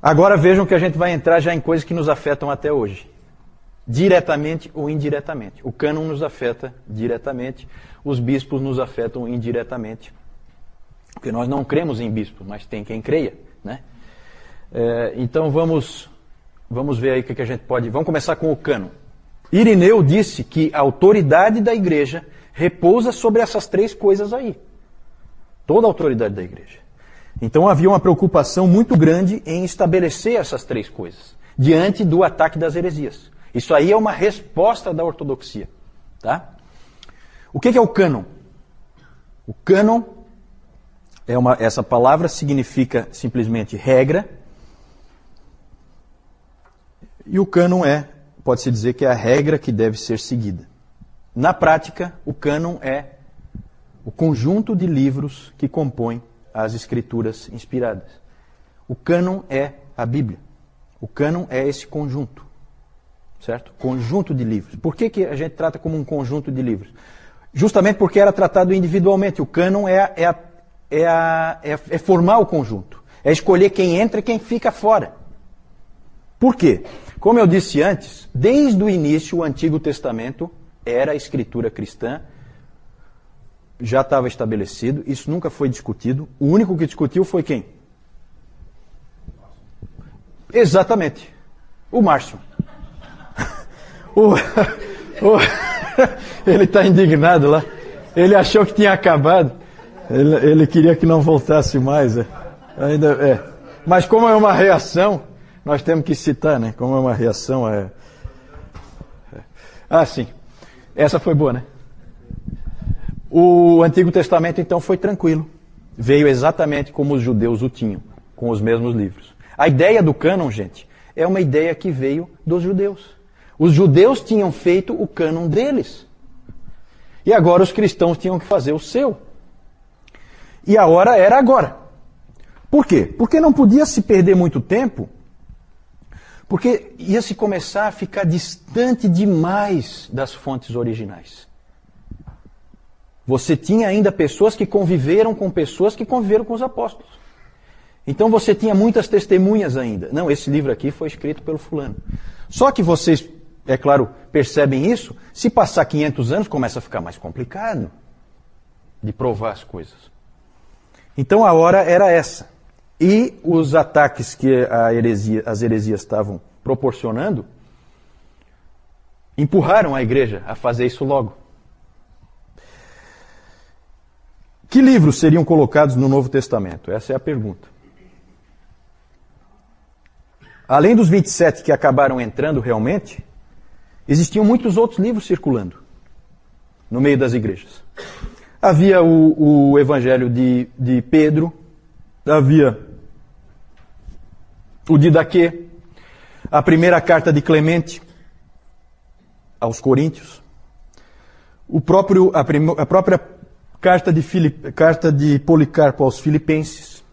Agora vejam que a gente vai entrar já em coisas que nos afetam até hoje. Diretamente ou indiretamente. O cânon nos afeta diretamente, os bispos nos afetam indiretamente. Porque nós não cremos em bispos, mas tem quem creia, né? Então vamos ver aí o que a gente pode... Vamos começar com o cânon. Irineu disse que a autoridade da igreja repousa sobre essas três coisas aí. Toda a autoridade da igreja. Então havia uma preocupação muito grande em estabelecer essas três coisas, diante do ataque das heresias. Isso aí é uma resposta da ortodoxia. Tá? O que é o cânon? O cânon, essa palavra significa simplesmente regra, e o cânon pode-se dizer que é a regra que deve ser seguida. Na prática, o cânon é o conjunto de livros que compõem as escrituras inspiradas. O cânon é a Bíblia. O cânon é esse conjunto. Certo? Conjunto de livros. Por que a gente trata como um conjunto de livros? Justamente porque era tratado individualmente. O cânon é formar o conjunto. É escolher quem entra e quem fica fora. Por quê? Como eu disse antes, desde o início o Antigo Testamento era a escritura cristã, já estava estabelecido, isso nunca foi discutido. O único que discutiu foi quem? Exatamente, o Márcio. Ele está indignado lá. Ele achou que tinha acabado. Ele queria que não voltasse mais. Mas como é uma reação, nós temos que citar, né? Como é uma reação. Sim. Essa foi boa, né? O Antigo Testamento, então, foi tranquilo. Veio exatamente como os judeus o tinham, com os mesmos livros. A ideia do cânon, gente, é uma ideia que veio dos judeus. Os judeus tinham feito o cânon deles. E agora os cristãos tinham que fazer o seu. E a hora era agora. Por quê? Porque não podia se perder muito tempo, porque ia se começar a ficar distante demais das fontes originais. Você tinha ainda pessoas que conviveram com pessoas que conviveram com os apóstolos. Então você tinha muitas testemunhas ainda. Não, esse livro aqui foi escrito pelo fulano. Só que vocês, é claro, percebem isso, se passar 500 anos começa a ficar mais complicado de provar as coisas. Então a hora era essa. E os ataques que as heresias estavam proporcionando empurraram a igreja a fazer isso logo. Que livros seriam colocados no Novo Testamento? Essa é a pergunta. Além dos 27 que acabaram entrando realmente, existiam muitos outros livros circulando no meio das igrejas. Havia o Evangelho de Pedro, havia o Didaquê, a primeira carta de Clemente aos Coríntios, a própria carta de Policarpo aos Filipenses.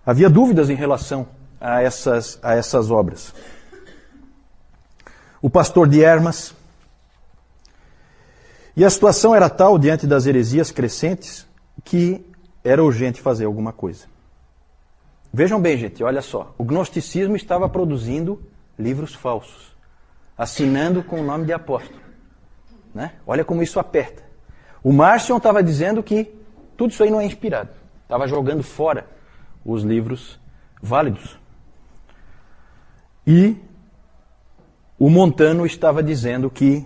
Havia dúvidas em relação a essas obras. O Pastor de Hermas. E a situação era tal, diante das heresias crescentes, que era urgente fazer alguma coisa. Vejam bem, gente, olha só. O gnosticismo estava produzindo livros falsos, assinando com o nome de apóstolo. Né? Olha como isso aperta. O Marcion estava dizendo que tudo isso aí não é inspirado. Estava jogando fora os livros válidos. E o Montano estava dizendo que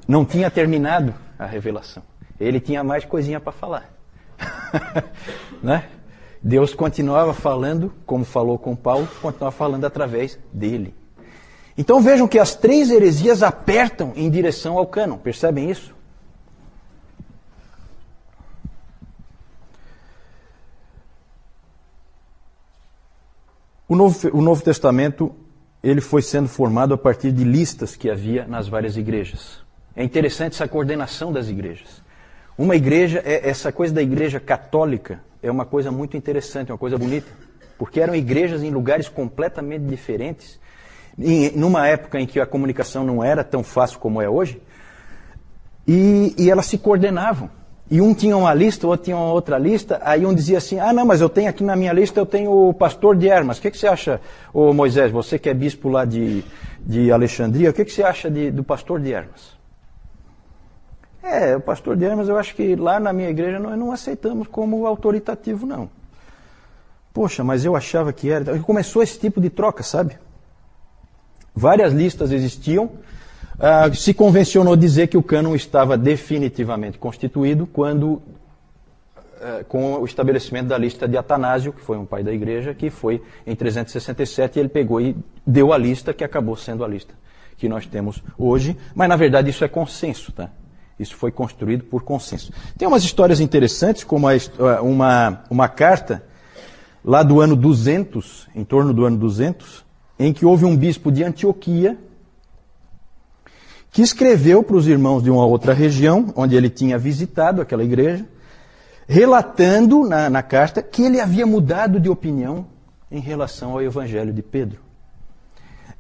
não tinha terminado a revelação. Ele tinha mais coisinha para falar. Né? Deus continuava falando, como falou com Paulo, continuava falando através dele. Então vejam que as três heresias apertam em direção ao cânon. Percebem isso? O Novo Testamento ele foi sendo formado a partir de listas que havia nas várias igrejas. É interessante essa coordenação das igrejas. Uma igreja, essa coisa da igreja católica é uma coisa muito interessante, uma coisa bonita, porque eram igrejas em lugares completamente diferentes, numa época em que a comunicação não era tão fácil como é hoje, e elas se coordenavam. e um tinha uma lista, o outro tinha uma outra lista, aí um dizia assim, não, mas eu tenho aqui na minha lista, eu tenho o pastor de Hermas. O que você acha, ô Moisés, você que é bispo lá de Alexandria, o que você acha do pastor de Hermas? O pastor de Hermas, eu acho que lá na minha igreja nós não aceitamos como autoritativo, não. Poxa, mas eu achava que era... Começou esse tipo de troca, sabe? Várias listas existiam. Se convencionou dizer que o cânon estava definitivamente constituído quando, com o estabelecimento da lista de Atanásio, que foi um pai da igreja, que foi em 367, ele pegou e deu a lista que acabou sendo a lista que nós temos hoje. Mas, na verdade, isso é consenso, tá? Isso foi construído por consenso. Tem umas histórias interessantes, como uma carta lá do ano 200, em torno do ano 200, em que houve um bispo de Antioquia que escreveu para os irmãos de uma outra região, onde ele tinha visitado aquela igreja, relatando na carta que ele havia mudado de opinião em relação ao evangelho de Pedro.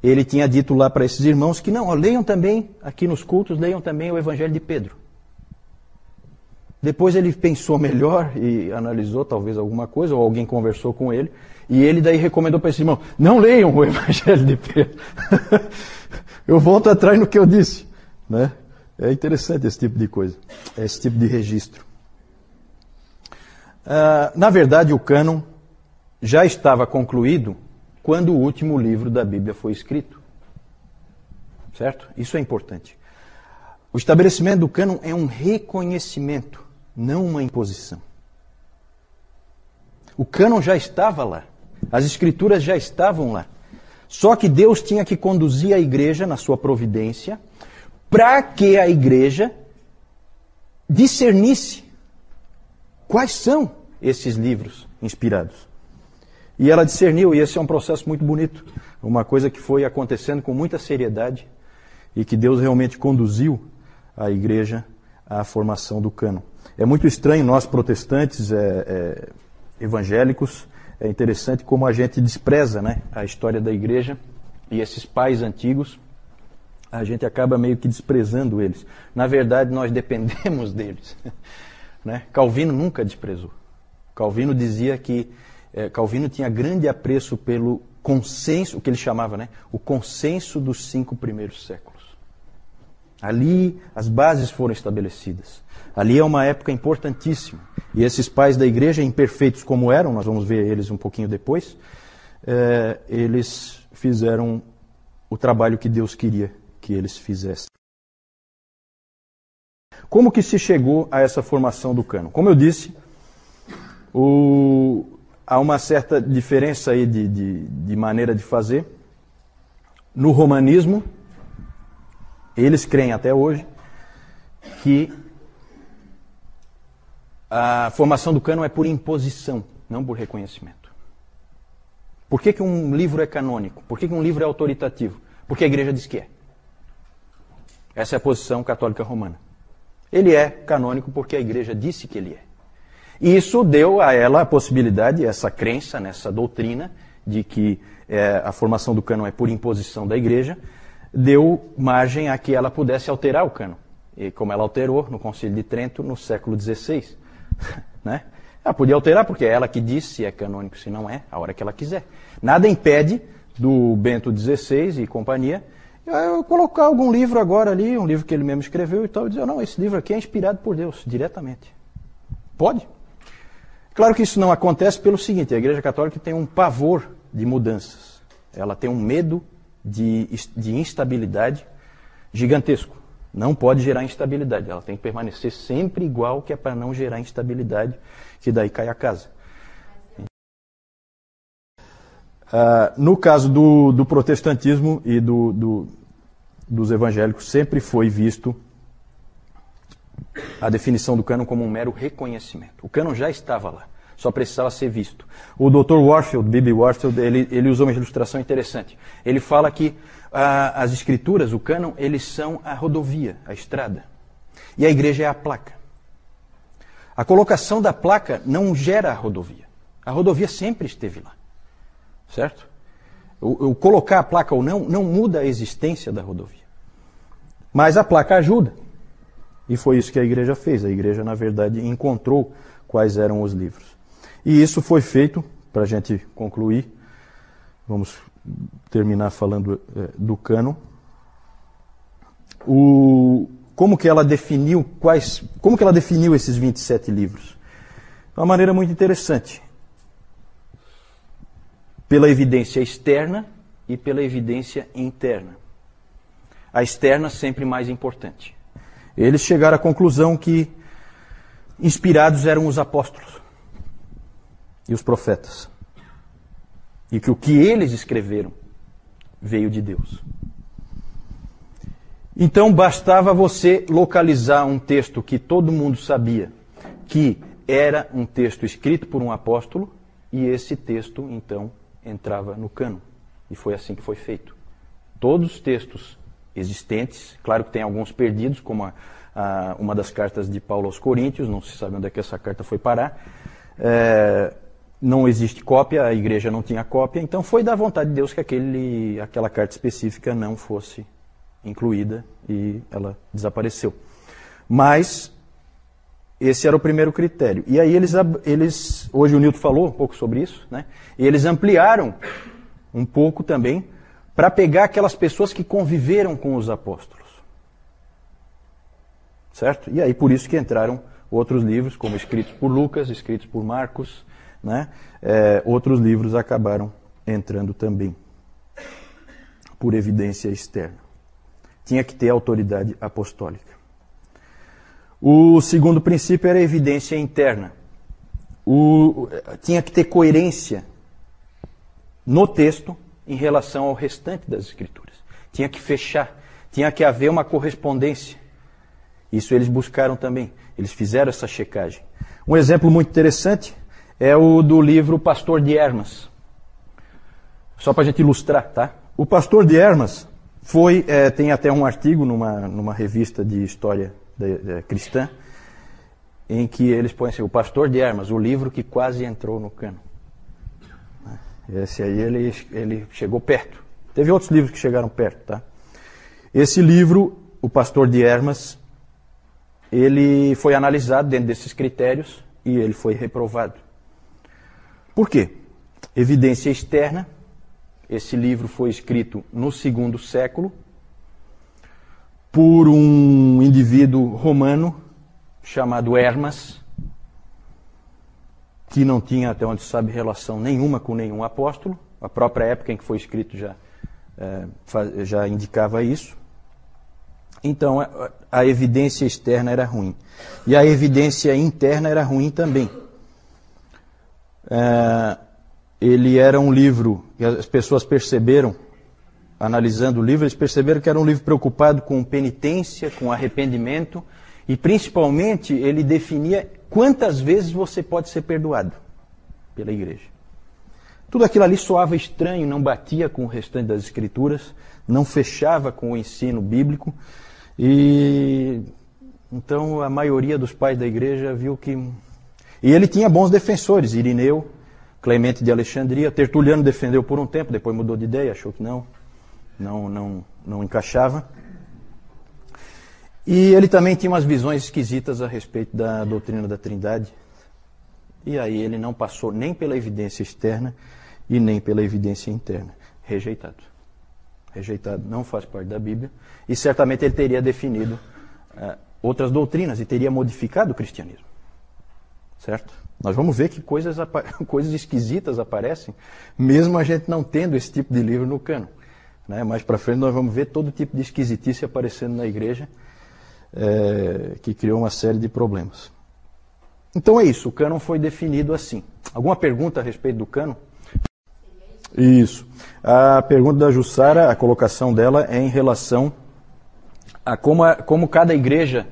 Ele tinha dito lá para esses irmãos que não, leiam também, aqui nos cultos, leiam também o evangelho de Pedro. Depois ele pensou melhor e analisou talvez alguma coisa, ou alguém conversou com ele, e ele daí recomendou para esse irmão, não leiam o evangelho de Pedro. Eu volto atrás no que eu disse. Né? É interessante esse tipo de coisa, esse tipo de registro. Na verdade, o cânon já estava concluído quando o último livro da Bíblia foi escrito. Certo? Isso é importante. O estabelecimento do cânon é um reconhecimento, não uma imposição. O cânon já estava lá. As escrituras já estavam lá. Só que Deus tinha que conduzir a igreja na sua providência para que a igreja discernisse quais são esses livros inspirados. E ela discerniu, e esse é um processo muito bonito. Uma coisa que foi acontecendo com muita seriedade e que Deus realmente conduziu a igreja à formação do cânon. É muito estranho, nós protestantes, evangélicos, é interessante como a gente despreza, né, a história da igreja e esses pais antigos, a gente acaba meio que desprezando eles. Na verdade, nós dependemos deles. Né? Calvino nunca desprezou. Calvino dizia que Calvino tinha grande apreço pelo consenso, o que ele chamava, né, o consenso dos 5 primeiros séculos. Ali as bases foram estabelecidas. Ali é uma época importantíssima. E esses pais da igreja, imperfeitos como eram, nós vamos ver eles um pouquinho depois, eles fizeram o trabalho que Deus queria que eles fizessem. Como que se chegou a essa formação do cânon? Como eu disse, há uma certa diferença aí de maneira de fazer. No romanismo, eles creem até hoje que a formação do cânon é por imposição, não por reconhecimento. Por que um livro é canônico? Por que um livro é autoritativo? Porque a igreja diz que é. Essa é a posição católica romana. Ele é canônico porque a igreja disse que ele é. E isso deu a ela a possibilidade, essa crença, nessa doutrina, de que a formação do cânon é por imposição da igreja, deu margem a que ela pudesse alterar o cânon. E como ela alterou no Concílio de Trento no século XVI. Né? Ela podia alterar porque é ela que diz se é canônico, se não é, a hora que ela quiser. Nada impede do Bento XVI e companhia eu colocar algum livro agora ali, um livro que ele mesmo escreveu e tal, e dizer, não, esse livro aqui é inspirado por Deus, diretamente. Pode. Claro que isso não acontece pelo seguinte, a Igreja Católica tem um pavor de mudanças. Ela tem um medo de instabilidade gigantesco. Não pode gerar instabilidade. Ela tem que permanecer sempre igual, que é para não gerar instabilidade, que daí cai a casa. No caso do protestantismo e dos evangélicos, sempre foi visto a definição do cânon como um mero reconhecimento. O cânon já estava lá, só precisava ser visto. O Dr. Warfield, B.B. Warfield, ele usou uma ilustração interessante. Ele fala que as escrituras, o cânon, eles são a rodovia, a estrada. E a igreja é a placa. A colocação da placa não gera a rodovia. A rodovia sempre esteve lá. Certo? O colocar a placa ou não muda a existência da rodovia. Mas a placa ajuda. E foi isso que a igreja fez. A igreja, na verdade, encontrou quais eram os livros. E isso foi feito, para a gente concluir, vamos terminar falando do cânon. Como que ela definiu esses 27 livros? De uma maneira muito interessante. Pela evidência externa e pela evidência interna. A externa sempre mais importante. Eles chegaram à conclusão que inspirados eram os apóstolos e os profetas. E que o que eles escreveram veio de Deus. Então bastava você localizar um texto que todo mundo sabia que era um texto escrito por um apóstolo, e esse texto, então, entrava no cânon. E foi assim que foi feito. Todos os textos existentes, claro que tem alguns perdidos, como uma das cartas de Paulo aos Coríntios, não se sabe onde é que essa carta foi parar. Não existe cópia, a igreja não tinha cópia, então foi da vontade de Deus que aquela carta específica não fosse incluída e ela desapareceu. Mas esse era o primeiro critério. E aí hoje o Nilton falou um pouco sobre isso, né? E eles ampliaram um pouco também para pegar aquelas pessoas que conviveram com os apóstolos. Certo? E aí por isso que entraram outros livros, como escritos por Lucas, escritos por Marcos, né? Outros livros acabaram entrando também, por evidência externa. Tinha que ter autoridade apostólica. O segundo princípio era a evidência interna. Tinha que ter coerência no texto em relação ao restante das Escrituras. Tinha que fechar, tinha que haver uma correspondência. Isso eles buscaram também, eles fizeram essa checagem. Um exemplo muito interessante é o do livro Pastor de Hermas. Só para a gente ilustrar, tá? O Pastor de Hermas tem até um artigo numa revista de história cristã, em que eles põem assim, o Pastor de Hermas, o livro que quase entrou no cânon. Esse aí ele chegou perto. Teve outros livros que chegaram perto, tá? Esse livro, o Pastor de Hermas, ele foi analisado dentro desses critérios e ele foi reprovado. Por quê? Evidência externa. Esse livro foi escrito no II século por um indivíduo romano chamado Hermas, que não tinha, até onde se sabe, relação nenhuma com nenhum apóstolo. A própria época em que foi escrito já indicava isso. Então, a evidência externa era ruim. E a evidência interna era ruim também. Ele era um livro, e as pessoas perceberam, analisando o livro, eles perceberam que era um livro preocupado com penitência, com arrependimento, e principalmente ele definia quantas vezes você pode ser perdoado pela igreja. Tudo aquilo ali soava estranho, não batia com o restante das Escrituras, não fechava com o ensino bíblico, e então a maioria dos pais da igreja viu que... E ele tinha bons defensores, Irineu, Clemente de Alexandria, Tertuliano defendeu por um tempo, depois mudou de ideia, achou que não encaixava. E ele também tinha umas visões esquisitas a respeito da doutrina da Trindade. E aí ele não passou nem pela evidência externa e nem pela evidência interna. Rejeitado. Rejeitado, não faz parte da Bíblia. E certamente ele teria definido outras doutrinas e teria modificado o cristianismo. Certo? Nós vamos ver que coisas esquisitas aparecem, mesmo a gente não tendo esse tipo de livro no cânon. Né? Mais para frente nós vamos ver todo tipo de esquisitice aparecendo na igreja, que criou uma série de problemas. Então é isso, o cânon foi definido assim. Alguma pergunta a respeito do cânon? Isso. A pergunta da Jussara, a colocação dela é em relação a como cada igreja...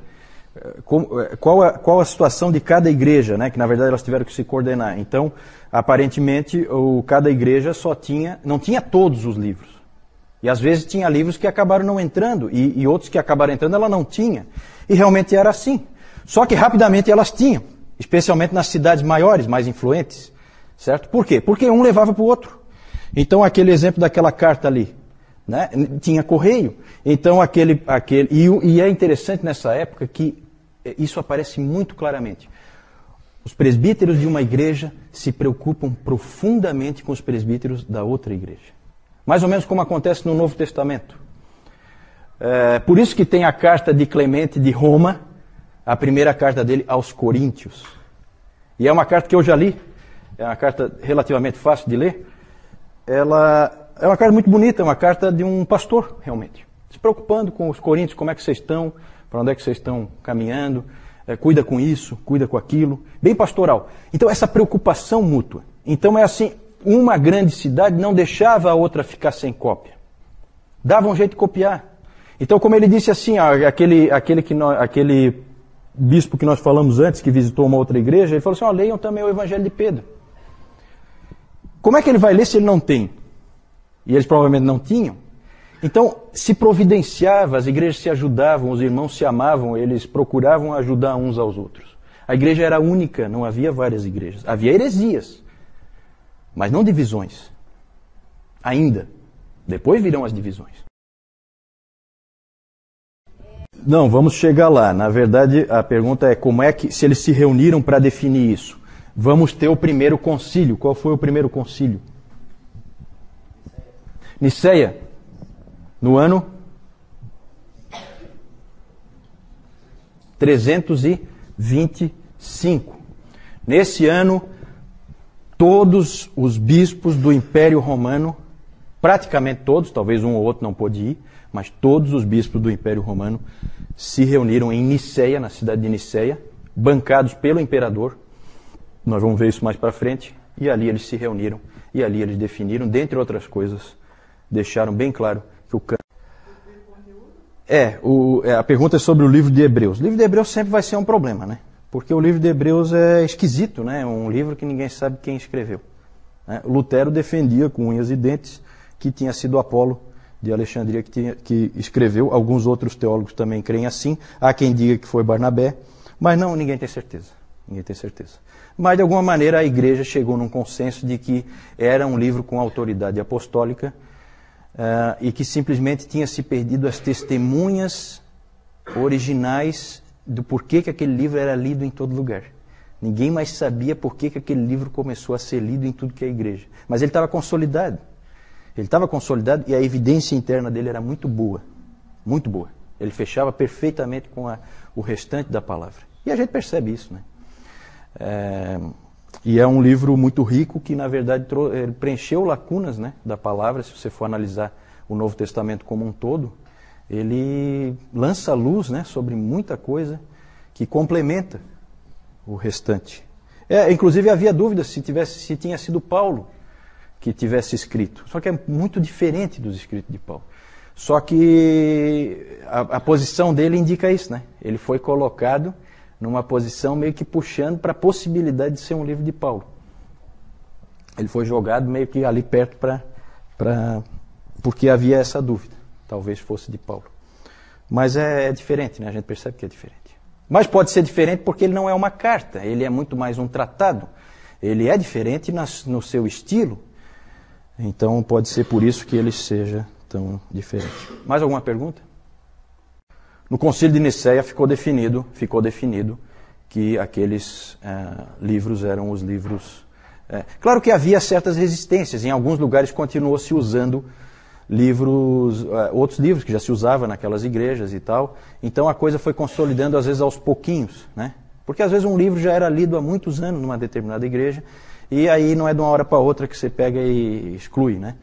Qual a situação de cada igreja, né? Que na verdade elas tiveram que se coordenar. Então, aparentemente, cada igreja não tinha todos os livros. E às vezes tinha livros que acabaram não entrando, e outros que acabaram entrando ela não tinha. E realmente era assim. Só que rapidamente elas tinham, especialmente nas cidades maiores, mais influentes. Certo? Por quê? Porque um levava para o outro. Então, aquele exemplo daquela carta ali, né? Tinha correio. Então, e é interessante nessa época que isso aparece muito claramente. Os presbíteros de uma igreja se preocupam profundamente com os presbíteros da outra igreja. Mais ou menos como acontece no Novo Testamento. Por isso que tem a carta de Clemente de Roma, a primeira carta dele aos Coríntios. E é uma carta que eu já li, é uma carta relativamente fácil de ler. Ela é uma carta muito bonita, é uma carta de um pastor, realmente. Se preocupando com os coríntios, como é que vocês estão, para onde é que vocês estão caminhando, cuida com isso, cuida com aquilo, bem pastoral. Então essa preocupação mútua. Então é assim, uma grande cidade não deixava a outra ficar sem cópia. Dava um jeito de copiar. Então como ele disse assim, aquele bispo que nós falamos antes, que visitou uma outra igreja, ele falou assim, leiam também o Evangelho de Pedro. Como é que ele vai ler se ele não tem? E eles provavelmente não tinham. Então, se providenciava, as igrejas se ajudavam, os irmãos se amavam, eles procuravam ajudar uns aos outros. A igreja era única, não havia várias igrejas. Havia heresias, mas não divisões. Ainda. Depois virão as divisões. Não, vamos chegar lá. Na verdade, a pergunta é como é que, se eles se reuniram para definir isso. Vamos ter o primeiro concílio. Qual foi o primeiro concílio? Niceia. No ano 325. Nesse ano, todos os bispos do Império Romano, praticamente todos, talvez um ou outro não pôde ir, mas todos os bispos do Império Romano se reuniram em Niceia, na cidade de Niceia, bancados pelo imperador. Nós vamos ver isso mais para frente. E ali eles se reuniram, e ali eles definiram, dentre outras coisas, deixaram bem claro que o cânon... A pergunta é sobre o livro de Hebreus. O livro de Hebreus sempre vai ser um problema, né? Porque o livro de Hebreus é esquisito, né? É um livro que ninguém sabe quem escreveu. Né? Lutero defendia com unhas e dentes que tinha sido Apolo de Alexandria que escreveu. Alguns outros teólogos também creem assim. Há quem diga que foi Barnabé, mas não, ninguém tem certeza. Ninguém tem certeza. Mas, de alguma maneira, a igreja chegou num consenso de que era um livro com autoridade apostólica, e que simplesmente tinha se perdido as testemunhas originais do porquê que aquele livro era lido em todo lugar. Ninguém mais sabia porquê que aquele livro começou a ser lido em tudo que é igreja. Mas ele estava consolidado. Ele estava consolidado e a evidência interna dele era muito boa. Muito boa. Ele fechava perfeitamente com o restante da palavra. E a gente percebe isso, né? E é um livro muito rico que, na verdade, ele preencheu lacunas, né, da palavra. Se você for analisar o Novo Testamento como um todo, ele lança luz, né, sobre muita coisa que complementa o restante. Inclusive havia dúvidas se tinha sido Paulo que tivesse escrito. Só que é muito diferente dos escritos de Paulo. Só que a posição dele indica isso, né? Ele foi colocado numa posição meio que puxando para a possibilidade de ser um livro de Paulo. Ele foi jogado meio que ali perto porque havia essa dúvida. Talvez fosse de Paulo. Mas é diferente, né? A gente percebe que é diferente. Mas pode ser diferente porque ele não é uma carta, ele é muito mais um tratado. Ele é diferente no seu estilo, então pode ser por isso que ele seja tão diferente. Mais alguma pergunta? No Concílio de Niceia ficou definido que aqueles livros eram os livros... Claro que havia certas resistências, em alguns lugares continuou se usando outros livros que já se usava naquelas igrejas e tal, então a coisa foi consolidando às vezes aos pouquinhos, né? Porque às vezes um livro já era lido há muitos anos numa determinada igreja, e aí não é de uma hora para outra que você pega e exclui, né?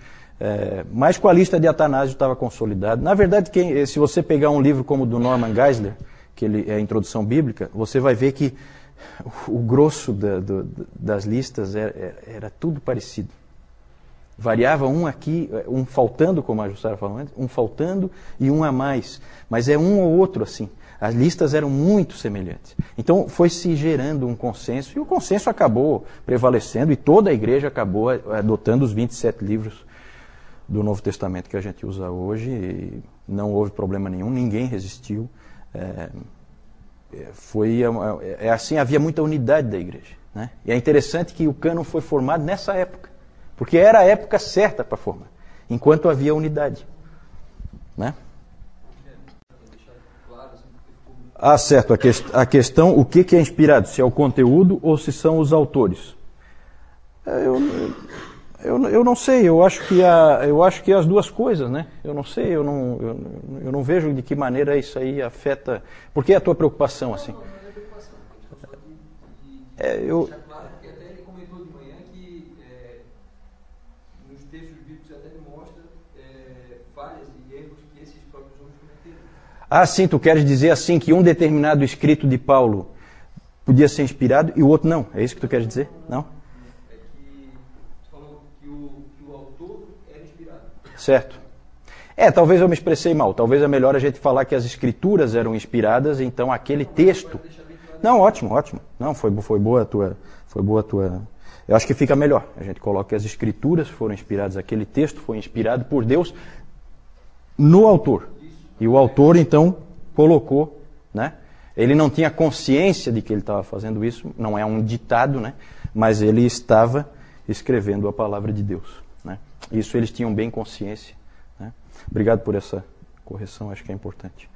Mas com a lista de Atanásio estava consolidado. Na verdade, se você pegar um livro como o do Norman Geisler, que ele é a Introdução Bíblica, você vai ver que o grosso das listas era tudo parecido. Variava um aqui, um faltando, como a Jussara falou antes, um faltando e um a mais. Mas é um ou outro assim. As listas eram muito semelhantes. Então foi se gerando um consenso, e o consenso acabou prevalecendo, e toda a igreja acabou adotando os 27 livros do Novo Testamento que a gente usa hoje, e não houve problema nenhum, ninguém resistiu. Assim, havia muita unidade da igreja, né? E é interessante que o cânon foi formado nessa época, porque era a época certa para formar, enquanto havia unidade, né? Ah, certo. A questão, o que é inspirado? Se é o conteúdo ou se são os autores? Eu não sei. Eu acho que as duas coisas, né? Eu não sei. Eu não vejo de que maneira isso aí afeta. Por que a tua preocupação assim? Não é preocupação. Só Eu deixar claro que até ele comentou de manhã que nos textos bíblicos até ele mostra falhas e erros que esses próprios homens cometeram. Ah, sim, tu queres dizer assim que um determinado escrito de Paulo podia ser inspirado e o outro não. É isso que tu queres dizer? Não? É que falou que o autor era inspirado. Certo. Talvez eu me expressei mal. Talvez é melhor a gente falar que as escrituras eram inspiradas, então aquele texto... Não, ótimo. Não, foi boa a tua... Eu acho que fica melhor. A gente coloca que as escrituras foram inspiradas, aquele texto foi inspirado por Deus no autor. E o autor, então, colocou, né? Ele não tinha consciência de que ele estava fazendo isso, não é um ditado, né? Mas ele estava escrevendo a palavra de Deus, né? Isso eles tinham bem consciência, né? Obrigado por essa correção, acho que é importante.